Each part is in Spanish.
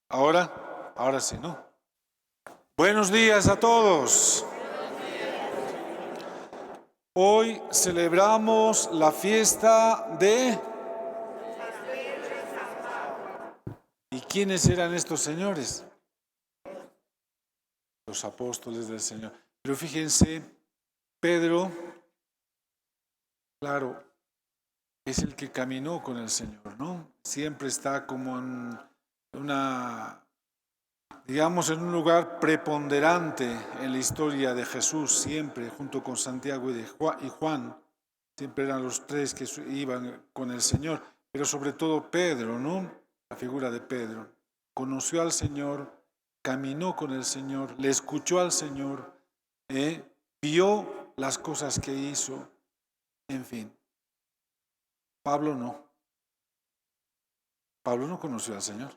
Ahora sí, ¿no? Buenos días a todos. Hoy celebramos la fiesta de... ¿Y quiénes eran estos señores? Los apóstoles del Señor. Pero fíjense, Pedro, claro, es el que caminó con el Señor, ¿no? Siempre está como en en un lugar preponderante en la historia de Jesús, siempre, junto con Santiago y Juan. Siempre eran los tres que iban con el Señor, pero sobre todo Pedro, ¿no? La figura de Pedro. Conoció al Señor, caminó con el Señor, le escuchó al Señor, vio las cosas que hizo, en fin. Pablo no. Pablo no conoció al Señor.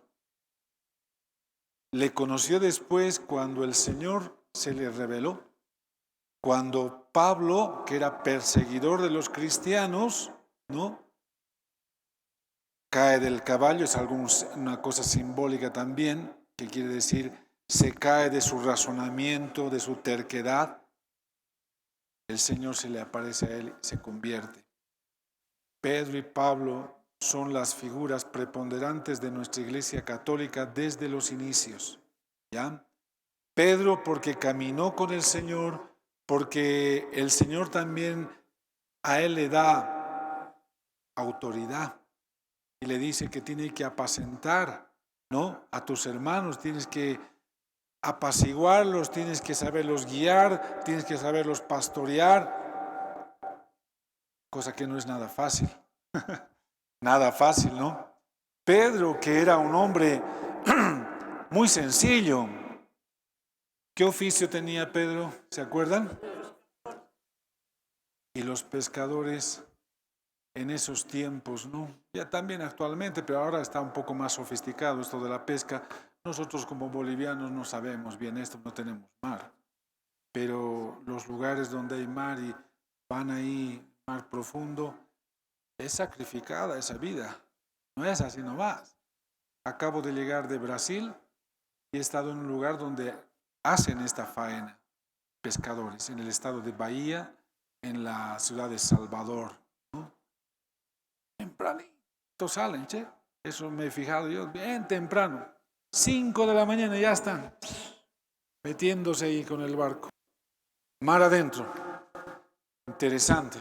Le conoció después cuando el Señor se le reveló. Cuando Pablo, que era perseguidor de los cristianos, ¿no? Cae del caballo, es una cosa simbólica también, que quiere decir se cae de su razonamiento, de su terquedad. El Señor se le aparece a él y se convierte. Pedro y Pablo son las figuras preponderantes de nuestra Iglesia Católica desde los inicios, ¿ya? Pedro porque caminó con el Señor, porque el Señor también a él le da autoridad y le dice que tiene que apacentar, ¿no? A tus hermanos, tienes que apaciguarlos, tienes que saberlos guiar, tienes que saberlos pastorear, cosa que no es nada fácil, nada fácil, ¿no? Pedro, que era un hombre muy sencillo, ¿qué oficio tenía Pedro? ¿Se acuerdan? Y los pescadores en esos tiempos, ¿no? Ya también actualmente, pero ahora está un poco más sofisticado esto de la pesca. Nosotros como bolivianos no sabemos bien esto, no tenemos mar. Pero los lugares donde hay mar y van ahí, mar profundo, es sacrificada esa vida. No es así nomás. Acabo de llegar de Brasil y he estado en un lugar donde hacen esta faena, pescadores, en el estado de Bahía, en la ciudad de Salvador, ¿no? Tempranito salen, che. Eso me he fijado yo, bien temprano. 5 de la mañana ya están metiéndose ahí con el barco. Mar adentro. Interesante.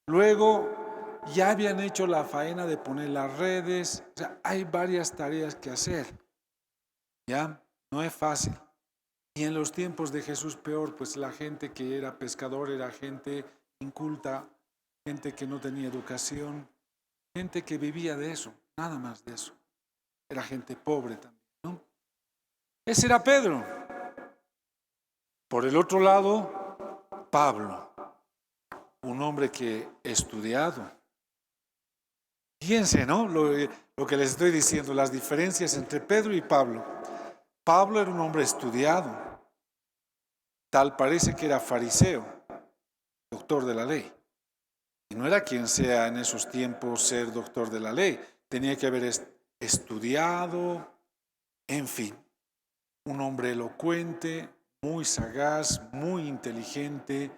Luego ya habían hecho la faena de poner las redes. O sea, hay varias tareas que hacer. ¿Ya? No es fácil. Y en los tiempos de Jesús peor, pues la gente que era pescador era gente inculta, gente que no tenía educación, gente que vivía de eso, nada más de eso. Era gente pobre también, ¿no? Ese era Pedro. Por el otro lado, Pablo, un hombre que estudiado. Fíjense, ¿no? Lo que les estoy diciendo, las diferencias entre Pedro y Pablo. Pablo era un hombre estudiado. Tal parece que era fariseo, doctor de la ley. Y no era quien sea en esos tiempos ser doctor de la ley. Tenía que haber estudiado, en fin, un hombre elocuente, muy sagaz, muy inteligente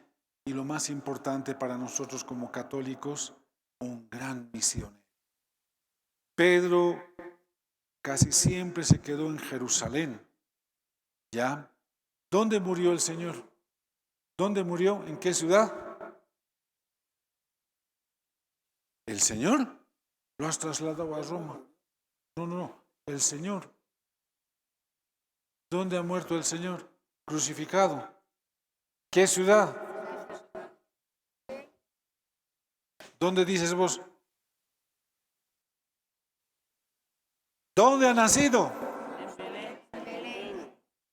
y lo más importante para nosotros como católicos, un gran misionero. Pedro casi siempre se quedó en Jerusalén, ¿ya? ¿Dónde murió el Señor? ¿Dónde murió? ¿En qué ciudad? ¿El Señor? Lo has trasladado a Roma. No, el Señor. ¿Dónde ha muerto el Señor? Crucificado. ¿Qué ciudad? ¿Dónde dices vos? ¿Dónde ha nacido?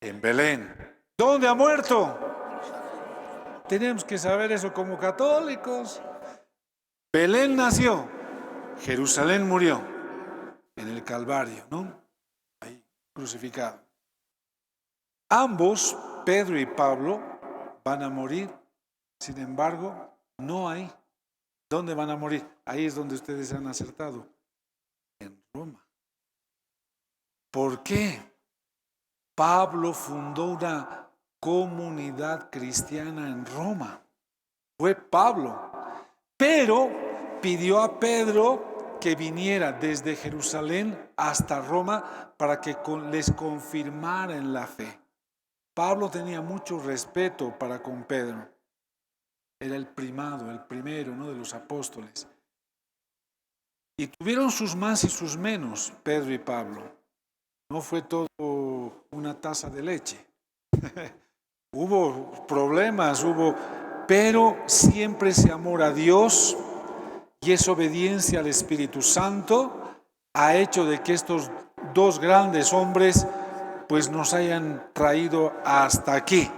En Belén. ¿Dónde ha muerto? Tenemos que saber eso como católicos. Belén nació, Jerusalén murió en el Calvario, ¿no? Ahí, crucificado. Ambos, Pedro y Pablo, van a morir. Sin embargo, no hay. ¿Dónde van a morir? Ahí es donde ustedes han acertado. En Roma. ¿Por qué? Pablo fundó una comunidad cristiana en Roma. Fue Pablo. Pero pidió a Pedro que viniera desde Jerusalén hasta Roma para que les confirmara en la fe. Pablo tenía mucho respeto para con Pedro. Era el primado, el primero, ¿no?, de los apóstoles. Y tuvieron sus más y sus menos, Pedro y Pablo. No fue todo una taza de leche. Hubo problemas, pero siempre ese amor a Dios y esa obediencia al Espíritu Santo ha hecho de que estos dos grandes hombres pues nos hayan traído hasta aquí.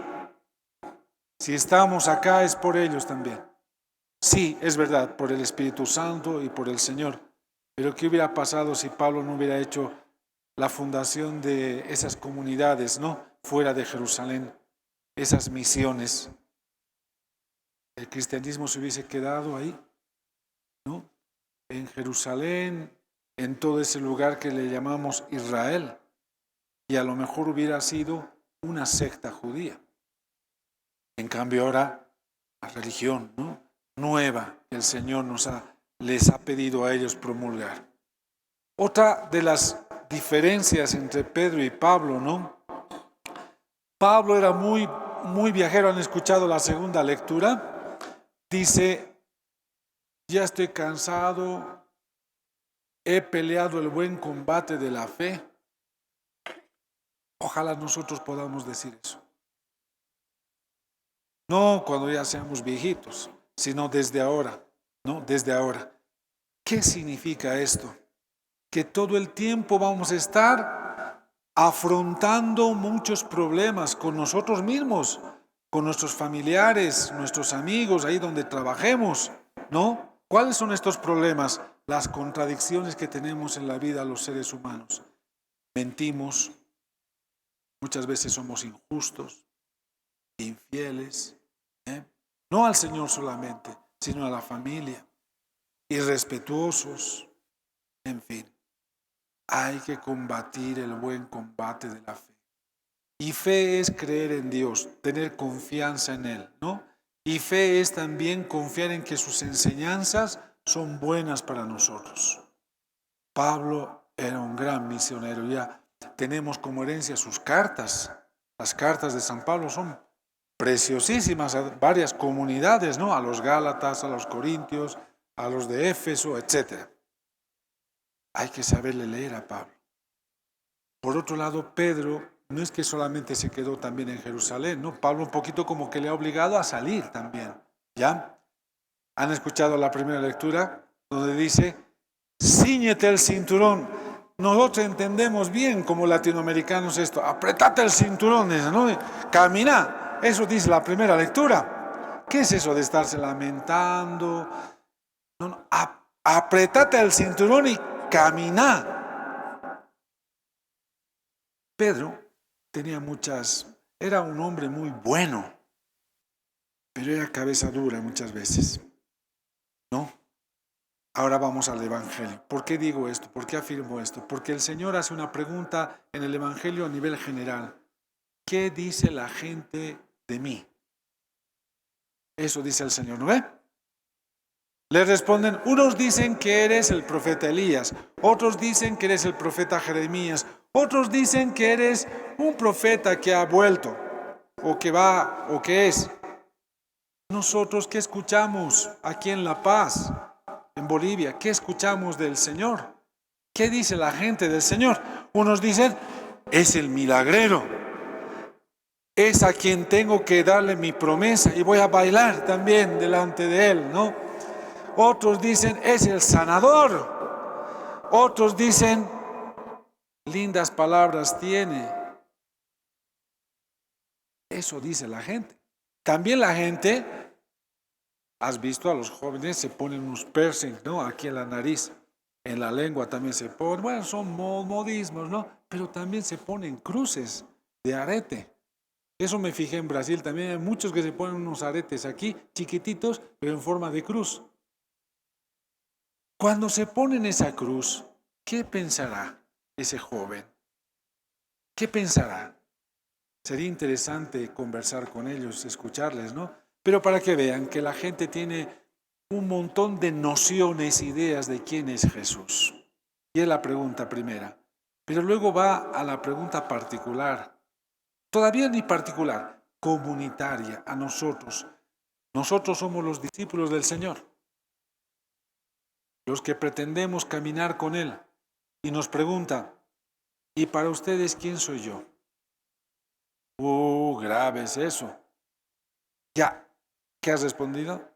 Si estamos acá es por ellos también. Sí, es verdad, por el Espíritu Santo y por el Señor. Pero ¿qué hubiera pasado si Pablo no hubiera hecho la fundación de esas comunidades, ¿no?, fuera de Jerusalén, esas misiones? El cristianismo se hubiese quedado ahí, ¿no?, en Jerusalén, en todo ese lugar que le llamamos Israel, y a lo mejor hubiera sido una secta judía. En cambio ahora la religión, ¿no?, nueva que el Señor les ha pedido a ellos promulgar. Otra de las diferencias entre Pedro y Pablo, ¿no? Pablo era muy viajero. ¿Han escuchado la segunda lectura? Dice: ya estoy cansado, he peleado el buen combate de la fe. Ojalá nosotros podamos decir eso. No cuando ya seamos viejitos, sino desde ahora, ¿no? Desde ahora. ¿Qué significa esto? Que todo el tiempo vamos a estar afrontando muchos problemas con nosotros mismos, con nuestros familiares, nuestros amigos, ahí donde trabajemos, ¿no? ¿Cuáles son estos problemas? Las contradicciones que tenemos en la vida los seres humanos. Mentimos, muchas veces somos injustos, infieles, no al Señor solamente, sino a la familia, irrespetuosos, en fin. Hay que combatir el buen combate de la fe. Y fe es creer en Dios, tener confianza en Él, ¿no? Y fe es también confiar en que sus enseñanzas son buenas para nosotros. Pablo era un gran misionero. Ya tenemos como herencia sus cartas. Las cartas de San Pablo son preciosísimas a varias comunidades, ¿no? A los Gálatas, a los Corintios, a los de Éfeso, etc. Hay que saberle leer a Pablo. Por otro lado, Pedro no es que solamente se quedó también en Jerusalén, ¿no? Pablo un poquito como que le ha obligado a salir también, ¿ya? ¿Han escuchado la primera lectura? Donde dice: cíñete el cinturón. Nosotros entendemos bien como latinoamericanos esto: apretate el cinturón, ¿no? Camina. Eso dice la primera lectura. ¿Qué es eso de estarse lamentando? No, apretate el cinturón y camina. Pedro era un hombre muy bueno, pero era cabeza dura muchas veces, ¿no? Ahora vamos al Evangelio. ¿Por qué digo esto? ¿Por qué afirmo esto? Porque el Señor hace una pregunta en el Evangelio a nivel general. ¿Qué dice la gente de mí? Eso dice el Señor, ¿no ve? Le responden: unos dicen que eres el profeta Elías, otros dicen que eres el profeta Jeremías, otros dicen que eres un profeta que ha vuelto, o que va, o que es. Nosotros, ¿qué escuchamos aquí en La Paz, en Bolivia? ¿Qué escuchamos del Señor? ¿Qué dice la gente del Señor? Unos dicen: es el milagrero, es a quien tengo que darle mi promesa y voy a bailar también delante de él, ¿no? Otros dicen: es el sanador. Otros dicen: lindas palabras tiene. Eso dice la gente. También la gente, has visto a los jóvenes, se ponen unos piercings, ¿no? Aquí en la nariz, en la lengua también se ponen. Bueno, son modismos, ¿no? Pero también se ponen cruces de arete. Eso me fijé en Brasil. También hay muchos que se ponen unos aretes aquí, chiquititos, pero en forma de cruz. Cuando se ponen esa cruz, ¿qué pensará ese joven? ¿Qué pensará? Sería interesante conversar con ellos, escucharles, ¿no? Pero para que vean que la gente tiene un montón de nociones, ideas de quién es Jesús. Y es la pregunta primera. Pero luego va a la pregunta particular. Todavía ni particular, comunitaria, a nosotros. Nosotros somos los discípulos del Señor, los que pretendemos caminar con Él. Y nos pregunta, ¿y para ustedes quién soy yo? Grave es eso. Ya, ¿qué has respondido?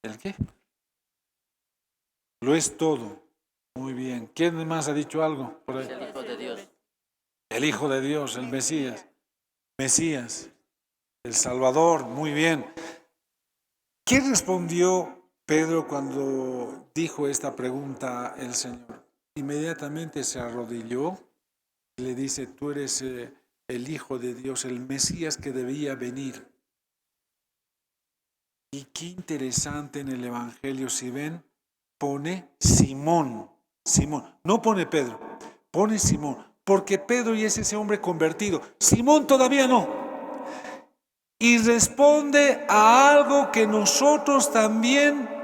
¿El qué? Lo es todo. Muy bien. ¿Quién más ha dicho algo por ahí? El Hijo de Dios. El Hijo de Dios, el Mesías. Mesías, el Salvador. Muy bien. ¿Qué respondió Pedro cuando dijo esta pregunta el Señor? Inmediatamente se arrodilló y le dice, tú eres el Hijo de Dios, el Mesías que debía venir. Y qué interesante en el Evangelio, si ven, pone Simón, no pone Pedro, pone Simón, porque Pedro ya es ese hombre convertido, Simón todavía no. Y responde a algo que nosotros también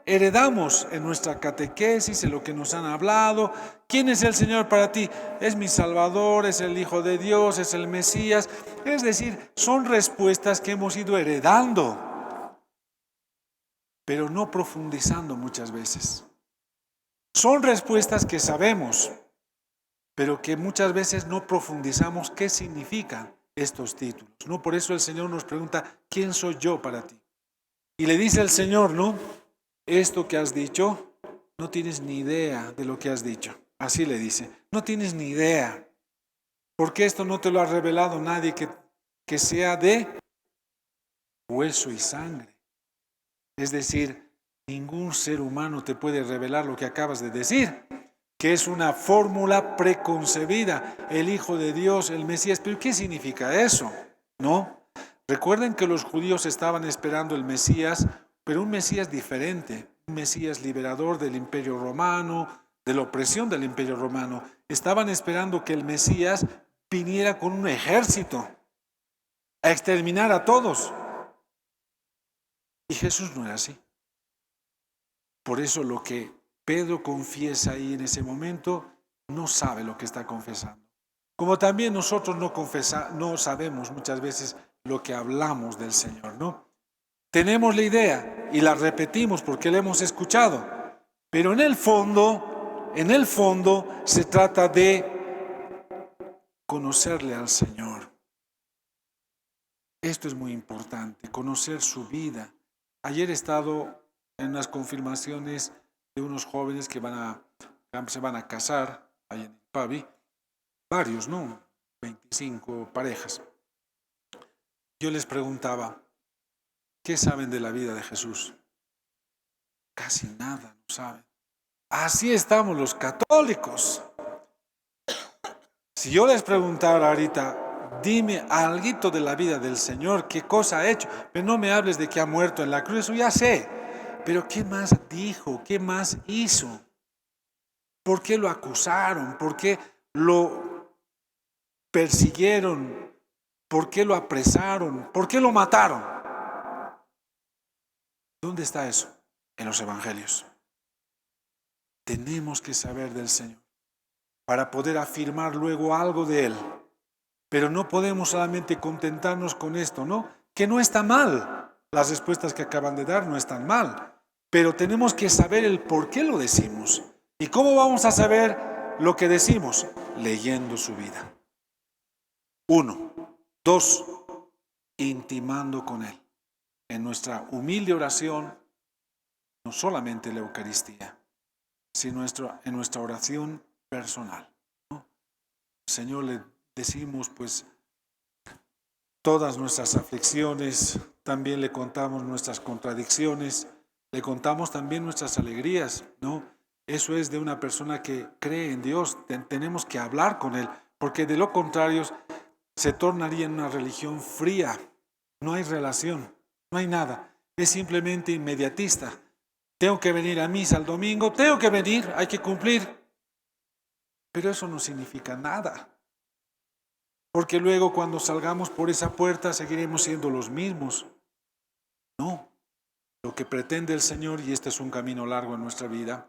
heredamos en nuestra catequesis, en lo que nos han hablado. ¿Quién es el Señor para ti? Es mi Salvador, es el Hijo de Dios, es el Mesías. Es decir, son respuestas que hemos ido heredando, pero no profundizando muchas veces. Son respuestas que sabemos, pero que muchas veces no profundizamos qué significan estos títulos, ¿no? Por eso el Señor nos pregunta, ¿quién soy yo para ti? Y le dice el Señor, ¿no? Esto que has dicho, no tienes ni idea de lo que has dicho. Así le dice, no tienes ni idea, porque esto no te lo ha revelado nadie que sea de hueso y sangre. Es decir, ningún ser humano te puede revelar lo que acabas de decir, que es una fórmula preconcebida, el Hijo de Dios, el Mesías. ¿Pero qué significa eso? ¿No? Recuerden que los judíos estaban esperando el Mesías, pero un Mesías diferente, un Mesías liberador del Imperio Romano, de la opresión del Imperio Romano. Estaban esperando que el Mesías viniera con un ejército a exterminar a todos. Y Jesús no era así. Por eso lo que Pedro confiesa ahí en ese momento, no sabe lo que está confesando. Como también nosotros no sabemos muchas veces lo que hablamos del Señor, ¿no? Tenemos la idea y la repetimos porque la hemos escuchado, pero en el fondo se trata de conocerle al Señor. Esto es muy importante, conocer su vida. Ayer he estado en unas confirmaciones de unos jóvenes que se van a casar ahí en Pavi, varios, ¿no? 25 parejas. Yo les preguntaba, ¿qué saben de la vida de Jesús? Casi nada, no saben. Así estamos los católicos. Si yo les preguntara ahorita, dime algo de la vida del Señor, qué cosa ha hecho, pero no me hables de que ha muerto en la cruz, eso ya sé. Pero ¿qué más dijo? ¿Qué más hizo? ¿Por qué lo acusaron? ¿Por qué lo persiguieron? ¿Por qué lo apresaron? ¿Por qué lo mataron? ¿Dónde está eso? En los evangelios. Tenemos que saber del Señor para poder afirmar luego algo de Él. Pero no podemos solamente contentarnos con esto, ¿no? Que no está mal. Las respuestas que acaban de dar no están mal. Pero tenemos que saber el por qué lo decimos. ¿Y cómo vamos a saber lo que decimos? Leyendo su vida. 1. 2. Intimando con Él. En nuestra humilde oración, no solamente la Eucaristía, sino en nuestra oración personal, ¿no? Señor, le decimos pues todas nuestras aflicciones, también le contamos nuestras contradicciones, le contamos también nuestras alegrías, ¿no? Eso es de una persona que cree en Dios. Tenemos que hablar con Él, porque de lo contrario se tornaría en una religión fría. No hay relación, no hay nada. Es simplemente inmediatista. Tengo que venir a misa el domingo, tengo que venir, hay que cumplir. Pero eso no significa nada. Porque luego cuando salgamos por esa puerta seguiremos siendo los mismos. No. Lo que pretende el Señor, y este es un camino largo en nuestra vida,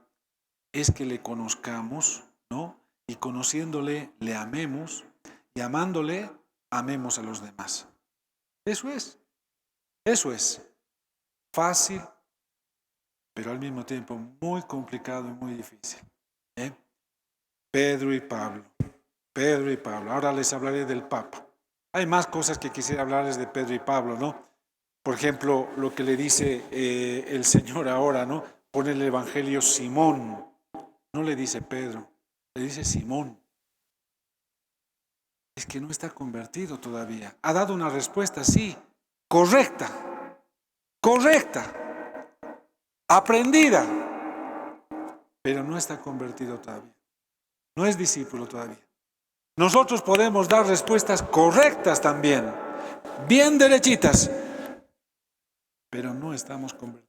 es que le conozcamos, ¿no? Y conociéndole, le amemos, y amándole, amemos a los demás. Eso es fácil, pero al mismo tiempo muy complicado y muy difícil. Pedro y Pablo. Ahora les hablaré del Papa. Hay más cosas que quisiera hablarles de Pedro y Pablo, ¿no? Por ejemplo, lo que le dice el Señor ahora, ¿no? Pone el Evangelio Simón. No le dice Pedro, le dice Simón. Es que no está convertido todavía. Ha dado una respuesta, sí, correcta, aprendida, pero no está convertido todavía. No es discípulo todavía. Nosotros podemos dar respuestas correctas también, bien derechitas, pero no estamos convertidos.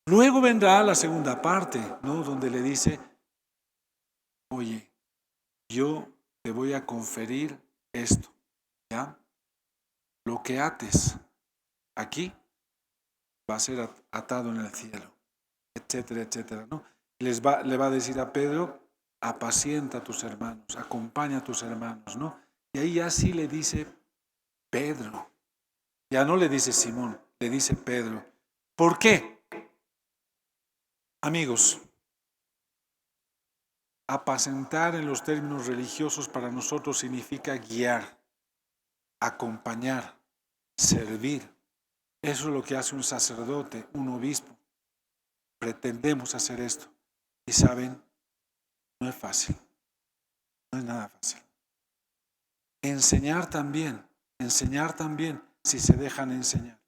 Luego vendrá la segunda parte, ¿no? Donde le dice, oye, yo te voy a conferir esto, ¿ya? Lo que ates aquí va a ser atado en el cielo, etcétera, etcétera, ¿no? Le va a decir a Pedro, apacienta a tus hermanos, acompaña a tus hermanos, ¿no? Y ahí ya sí le dice Pedro, ya no le dice Simón, le dice Pedro. ¿Por qué? Amigos, apacentar en los términos religiosos para nosotros significa guiar, acompañar, servir. Eso es lo que hace un sacerdote, un obispo. Pretendemos hacer esto. Y saben, no es fácil. No es nada fácil. Enseñar también si se dejan enseñar.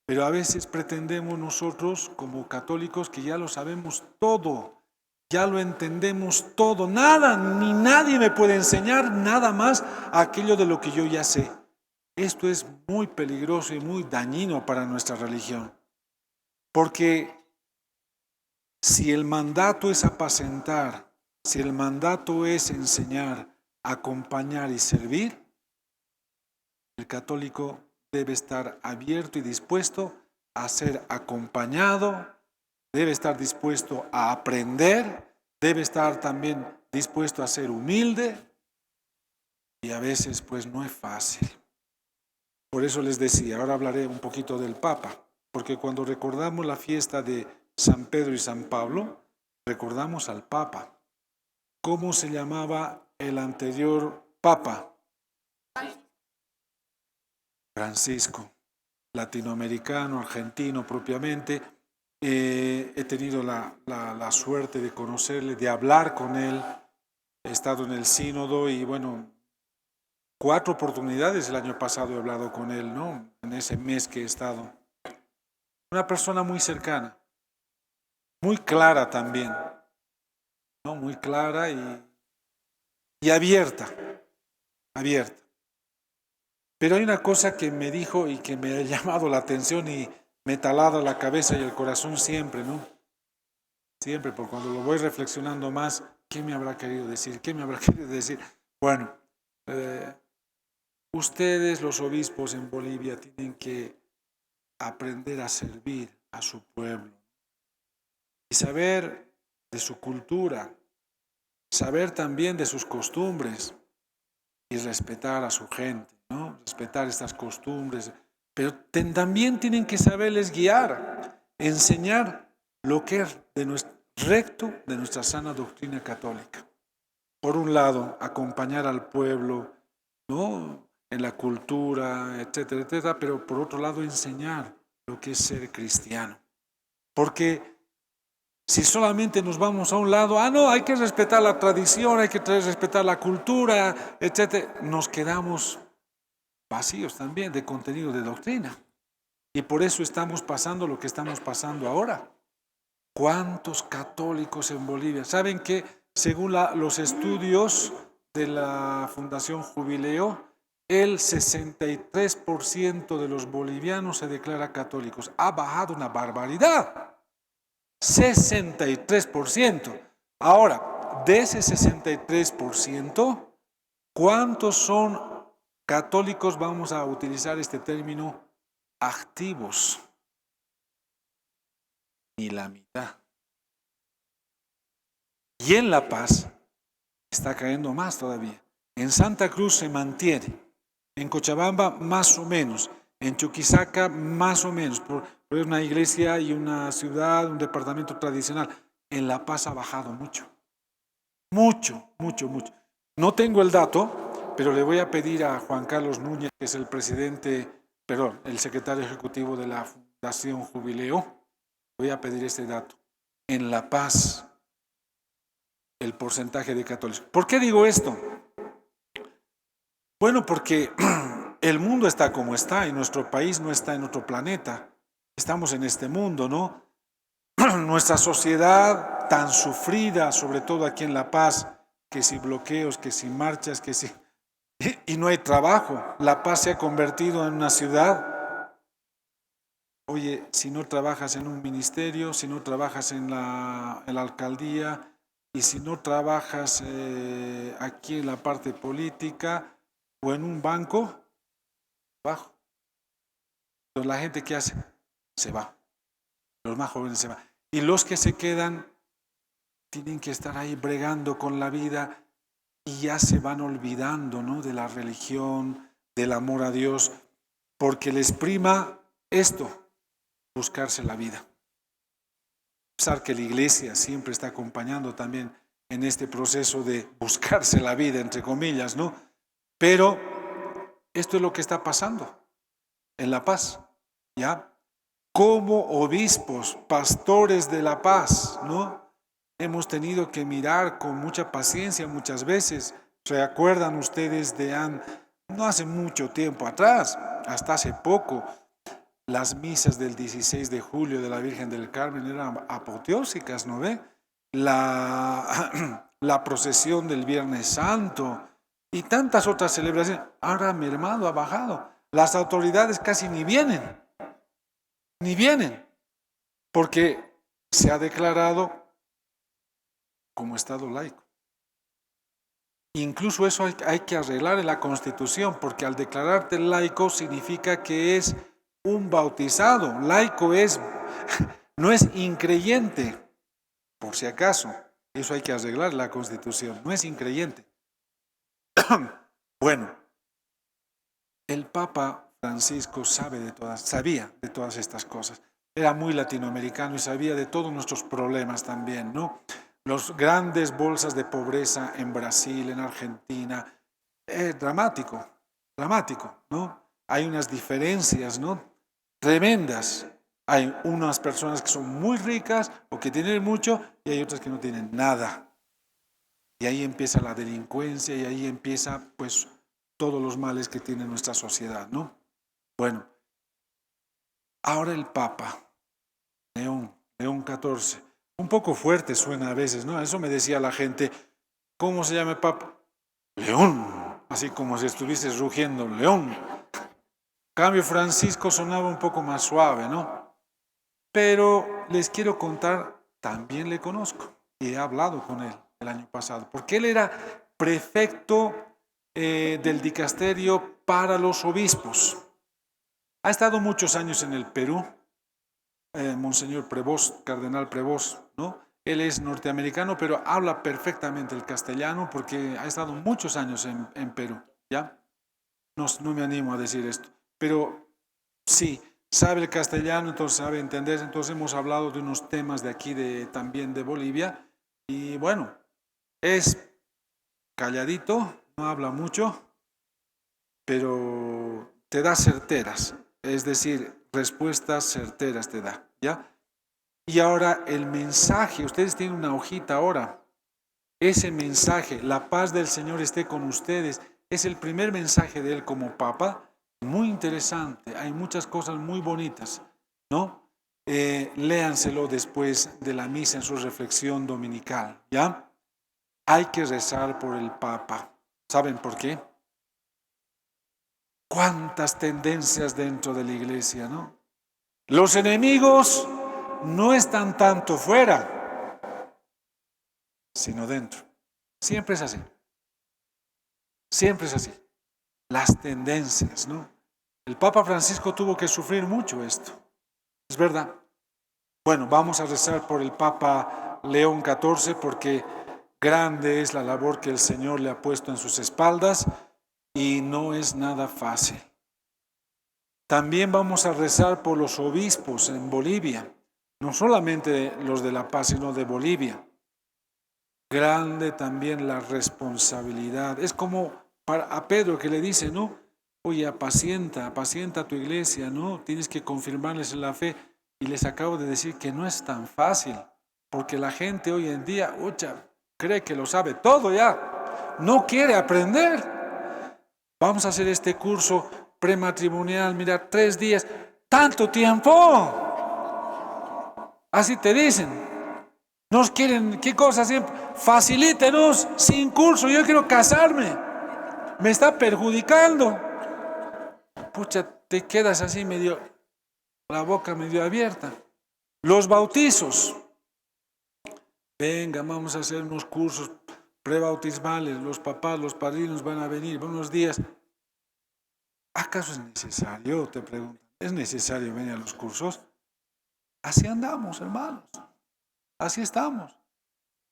Pero a veces pretendemos nosotros como católicos que ya lo sabemos todo, ya lo entendemos todo, nada ni nadie me puede enseñar nada más aquello de lo que yo ya sé. Esto es muy peligroso y muy dañino para nuestra religión, porque si el mandato es apacentar, si el mandato es enseñar, acompañar y servir, el católico debe estar abierto y dispuesto a ser acompañado, debe estar dispuesto a aprender, debe estar también dispuesto a ser humilde, y a veces pues no es fácil. Por eso les decía, ahora hablaré un poquito del Papa, porque cuando recordamos la fiesta de San Pedro y San Pablo, recordamos al Papa. ¿Cómo se llamaba el anterior Papa? Francisco, latinoamericano, argentino propiamente. He tenido la suerte de conocerle, de hablar con él. He estado en el sínodo y bueno, 4 oportunidades el año pasado he hablado con él, ¿no? En ese mes que he estado. Una persona muy cercana, muy clara también, ¿no? Muy clara y abierta. Pero hay una cosa que me dijo y que me ha llamado la atención y me ha talado la cabeza y el corazón siempre, ¿no? Siempre, porque cuando lo voy reflexionando más, ¿qué me habrá querido decir? Bueno, ustedes, los obispos en Bolivia, tienen que aprender a servir a su pueblo y saber de su cultura, saber también de sus costumbres y respetar a su gente, ¿no? Respetar estas costumbres, pero también tienen que saberles guiar, enseñar lo que es recto de nuestra sana doctrina católica. Por un lado, acompañar al pueblo, ¿no? En la cultura, etcétera, etcétera, pero por otro lado, enseñar lo que es ser cristiano. Porque si solamente nos vamos a un lado, no, hay que respetar la tradición, hay que respetar la cultura, etcétera, nos quedamos vacíos también de contenido de doctrina. Y por eso estamos pasando lo que estamos pasando ahora. ¿Cuántos católicos en Bolivia? ¿Saben que según los estudios de la Fundación Jubileo, el 63% de los bolivianos se declara católicos? Ha bajado una barbaridad. 63%. Ahora, de ese 63%, ¿cuántos son católicos? Vamos a utilizar este término, activos. Ni la mitad. Y en La Paz está cayendo más todavía. En Santa Cruz se mantiene. En Cochabamba más o menos. En Chuquisaca más o menos. Por es una iglesia y una ciudad, un departamento tradicional. En La Paz ha bajado mucho. Mucho. No tengo el dato, pero le voy a pedir a Juan Carlos Núñez, que es el secretario ejecutivo de la Fundación Jubileo, voy a pedir este dato. En La Paz, el porcentaje de católicos. ¿Por qué digo esto? Bueno, porque el mundo está como está y nuestro país no está en otro planeta. Estamos en este mundo, ¿no? Nuestra sociedad tan sufrida, sobre todo aquí en La Paz, que si bloqueos, que si marchas, que si... Y no hay trabajo. La Paz se ha convertido en una ciudad. Oye, si no trabajas en un ministerio, si no trabajas en la alcaldía y si no trabajas aquí en la parte política o en un banco, bajo. Entonces la gente que hace se va. Los más jóvenes se van. Y los que se quedan tienen que estar ahí bregando con la vida y ya se van olvidando, ¿no?, de la religión, del amor a Dios, porque les prima esto, buscarse la vida. A pesar que la iglesia siempre está acompañando también en este proceso de buscarse la vida, entre comillas, ¿no? Pero esto es lo que está pasando en La Paz, ¿ya? Como obispos, pastores de La Paz, ¿no? Hemos tenido que mirar con mucha paciencia muchas veces. ¿Se acuerdan ustedes no hace mucho tiempo atrás, hasta hace poco, las misas del 16 de julio de la Virgen del Carmen eran apoteósicas, ¿no ve? La procesión del Viernes Santo y tantas otras celebraciones. Ahora ha mermado, ha bajado. Las autoridades casi ni vienen, porque se ha declarado como Estado laico. Incluso eso hay que arreglar en la Constitución, porque al declararte laico significa que es un bautizado. Laico no es increyente, por si acaso. Eso hay que arreglar en la Constitución. No es increyente. Bueno, el Papa Francisco sabía de todas estas cosas. Era muy latinoamericano y sabía de todos nuestros problemas también, ¿no? Las grandes bolsas de pobreza en Brasil, en Argentina, dramático, ¿no? Hay unas diferencias, ¿no?, tremendas. Hay unas personas que son muy ricas o que tienen mucho y hay otras que no tienen nada. Y ahí empieza la delincuencia y ahí empieza, pues, todos los males que tiene nuestra sociedad, ¿no? Bueno, ahora el Papa, León XIV, un poco fuerte suena a veces, ¿no? Eso me decía la gente. ¿Cómo se llama el Papa? León, así como si estuviese rugiendo, León. Cambio Francisco sonaba un poco más suave, ¿no? Pero les quiero contar, también le conozco y he hablado con él el año pasado, porque él era prefecto del dicasterio para los obispos. Ha estado muchos años en el Perú, Monseñor Prevost, Cardenal Prevost, ¿no? Él es norteamericano, pero habla perfectamente el castellano porque ha estado muchos años en Perú, ¿ya? No me animo a decir esto, pero sí, sabe el castellano, entonces sabe entender. Entonces hemos hablado de unos temas de aquí, también de Bolivia, y bueno, es calladito, no habla mucho, pero te da certeras, es decir, respuestas certeras te da, ¿ya? Y ahora el mensaje, ustedes tienen una hojita ahora, ese mensaje, la paz del Señor esté con ustedes, es el primer mensaje de él como Papa, muy interesante, hay muchas cosas muy bonitas, ¿no? Léanselo después de la misa en su reflexión dominical, ¿ya? Hay que rezar por el Papa. ¿Saben por qué? Cuántas tendencias dentro de la iglesia, ¿no? Los enemigos no están tanto fuera. sino dentro. Siempre es así. Siempre es así. Las tendencias, ¿no? El Papa Francisco tuvo que sufrir mucho esto. Es verdad. Bueno, vamos a rezar por el Papa León XIV porque grande es la labor que el Señor le ha puesto en sus espaldas y no es nada fácil. También vamos a rezar por los obispos en Bolivia, no solamente los de La Paz, sino de Bolivia. Grande también la responsabilidad. Es como a Pedro que le dice, ¿no? Oye, apacienta tu iglesia, ¿no? Tienes que confirmarles en la fe. Y les acabo de decir que no es tan fácil, porque la gente hoy en día, cree que lo sabe todo ya. No quiere aprender. Vamos a hacer este curso prematrimonial, mira, 3 días. ¡Tanto tiempo! Así te dicen. Nos quieren, ¿qué cosa siempre? Facilítenos, sin curso, yo quiero casarme. Me está perjudicando. Pucha, te quedas así medio, la boca medio abierta. Los bautizos. Venga, vamos a hacer unos cursos prebautismales. Los papás, los padrinos van a venir. Buenos días. ¿Acaso es necesario? Te pregunto. ¿Es necesario venir a los cursos? Así andamos, hermanos. Así estamos.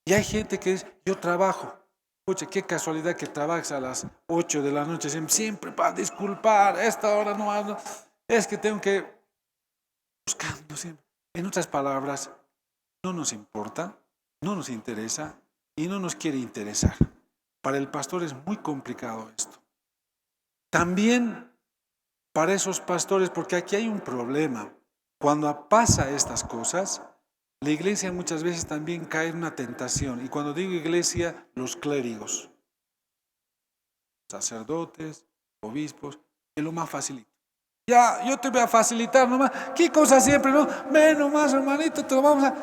Y hay gente que dice, yo trabajo. Oye, qué casualidad que trabajes a las 8 de la noche. Siempre para disculpar, esta hora no ando. Es que tengo que buscando siempre. En otras palabras, no nos importa, no nos interesa y no nos quiere interesar. Para el pastor es muy complicado esto. También para esos pastores, porque aquí hay un problema. Cuando pasa estas cosas, la iglesia muchas veces también cae en una tentación. Y cuando digo iglesia, los clérigos, sacerdotes, obispos, es lo más facilito. Ya, yo te voy a facilitar nomás. ¿Qué cosa siempre? No, ven nomás, hermanito, te lo vamos a...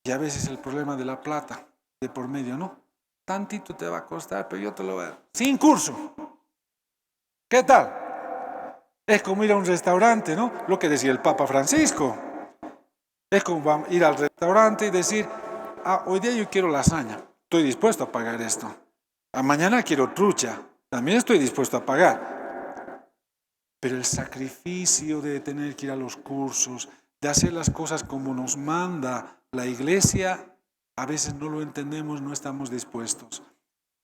Y a veces el problema de la plata, de por medio, ¿no? Tantito te va a costar, pero yo te lo voy a dar. Sin curso. ¿Qué tal? Es como ir a un restaurante, ¿no? Lo que decía el Papa Francisco. Es como ir al restaurante y decir, hoy día yo quiero lasaña, estoy dispuesto a pagar esto. Mañana quiero trucha, también estoy dispuesto a pagar. Pero el sacrificio de tener que ir a los cursos, de hacer las cosas como nos manda la iglesia, a veces no lo entendemos, no estamos dispuestos.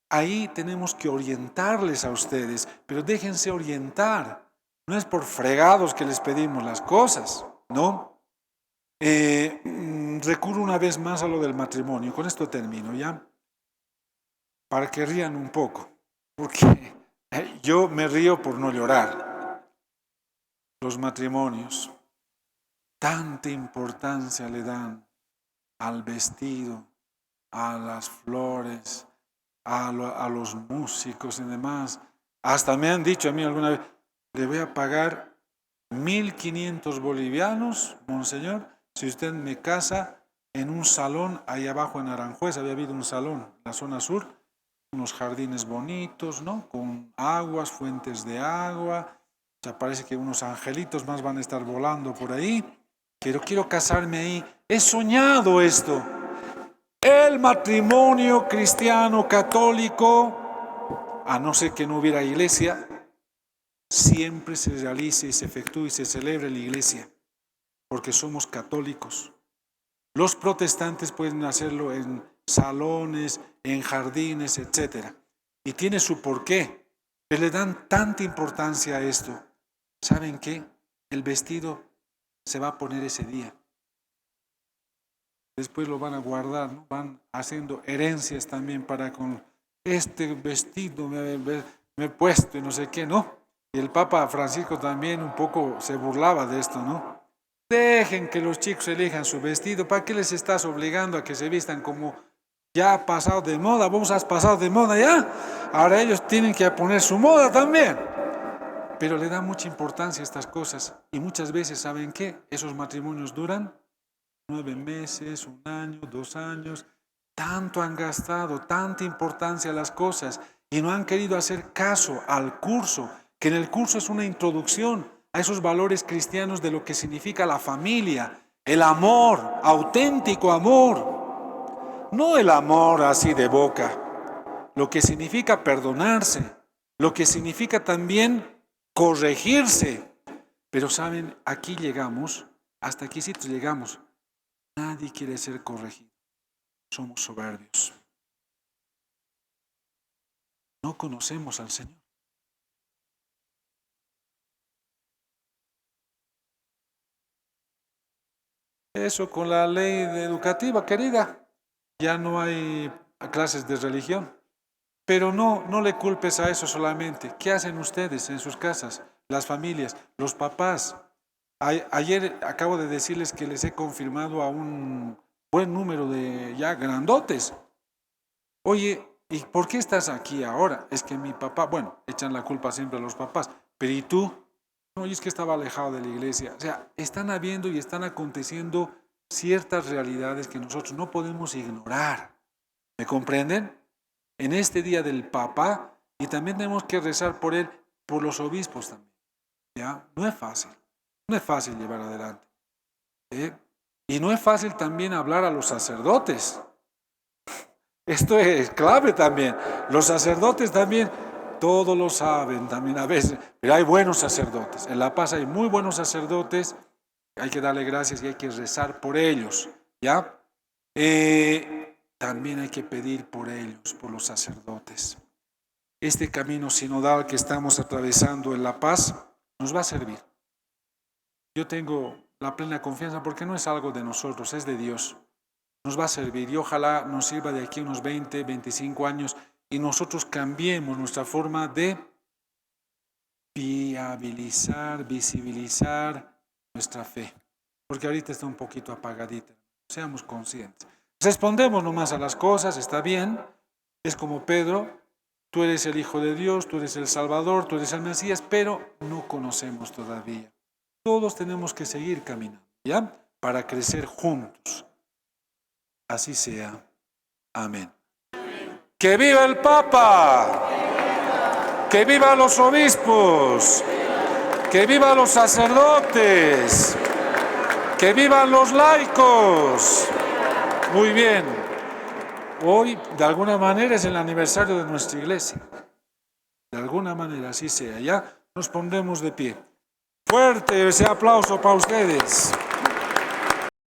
Ahí tenemos que orientarles a ustedes, pero déjense orientar. No es por fregados que les pedimos las cosas, ¿no? Recurro una vez más a lo del matrimonio. Con esto termino, ¿ya? Para que rían un poco, porque yo me río por no llorar. Los matrimonios, tanta importancia le dan al vestido, a las flores, a los músicos y demás. Hasta me han dicho a mí alguna vez, le voy a pagar 1.500 bolivianos, monseñor, si usted me casa en un salón ahí abajo en Aranjuez. Había habido un salón en la zona sur, unos jardines bonitos, ¿no? Con aguas, fuentes de agua. O sea, parece que unos angelitos más van a estar volando por ahí. Pero quiero casarme ahí. He soñado esto. El matrimonio cristiano católico, a no ser que no hubiera iglesia, siempre se realice y se efectúe y se celebre en la iglesia, porque somos católicos. Los protestantes pueden hacerlo en salones, en jardines, etc. Y tiene su porqué. Pero le dan tanta importancia a esto. ¿Saben qué? El vestido se va a poner ese día. Después lo van a guardar, ¿no? Van haciendo herencias también para con este vestido me he puesto y no sé qué, ¿no? Y el Papa Francisco también un poco se burlaba de esto, ¿no? Dejen que los chicos elijan su vestido. ¿Para qué les estás obligando a que se vistan como ya ha pasado de moda? Vos has pasado de moda ya. Ahora ellos tienen que poner su moda también. Pero le dan mucha importancia a estas cosas. Y muchas veces, ¿saben qué? Esos matrimonios duran 9 meses, 1 año, 2 años. Tanto han gastado, tanta importancia a las cosas. Y no han querido hacer caso al curso, que en el curso es una introducción a esos valores cristianos de lo que significa la familia, el amor, auténtico amor. no el amor así de boca, lo que significa perdonarse, lo que significa también corregirse. Pero saben, aquí llegamos, hasta aquí sí llegamos. Nadie quiere ser corregido. Somos soberbios. No conocemos al Señor. Eso con la ley educativa, querida. Ya no hay clases de religión. Pero no le culpes a eso solamente. ¿Qué hacen ustedes en sus casas? Las familias, los papás. Ayer acabo de decirles que les he confirmado a un buen número de ya grandotes. Oye, ¿y por qué estás aquí ahora? Es que mi papá, bueno, echan la culpa siempre a los papás. Pero ¿y tú? No, y es que estaba alejado de la iglesia. O sea, están habiendo y están aconteciendo ciertas realidades que nosotros no podemos ignorar. ¿Me comprenden? En este día del Papa, y también tenemos que rezar por él, por los obispos también. ¿Ya? No es fácil llevar adelante. Y no es fácil también hablar a los sacerdotes. Esto es clave también. Los sacerdotes también, todos lo saben también a veces, pero hay buenos sacerdotes. En La Paz hay muy buenos sacerdotes, hay que darle gracias y hay que rezar por ellos. ¿Ya? También hay que pedir por ellos, por los sacerdotes. Este camino sinodal que estamos atravesando en La Paz nos va a servir. Yo tengo la plena confianza porque no es algo de nosotros, es de Dios. Nos va a servir y ojalá nos sirva de aquí unos 20, 25 años y nosotros cambiemos nuestra forma de viabilizar, visibilizar nuestra fe. Porque ahorita está un poquito apagadita. Seamos conscientes. Respondemos nomás a las cosas, está bien. Es como Pedro, tú eres el Hijo de Dios, tú eres el Salvador, tú eres el Mesías, pero no conocemos todavía. Todos tenemos que seguir caminando, ¿ya? Para crecer juntos. Así sea. Amén. ¡Que viva el Papa! ¡Que viva los obispos! ¡Que vivan los sacerdotes! ¡Que vivan los laicos! Muy bien. Hoy, de alguna manera, es el aniversario de nuestra iglesia. De alguna manera, así sea. Ya nos pondremos de pie. Fuerte ese aplauso para ustedes.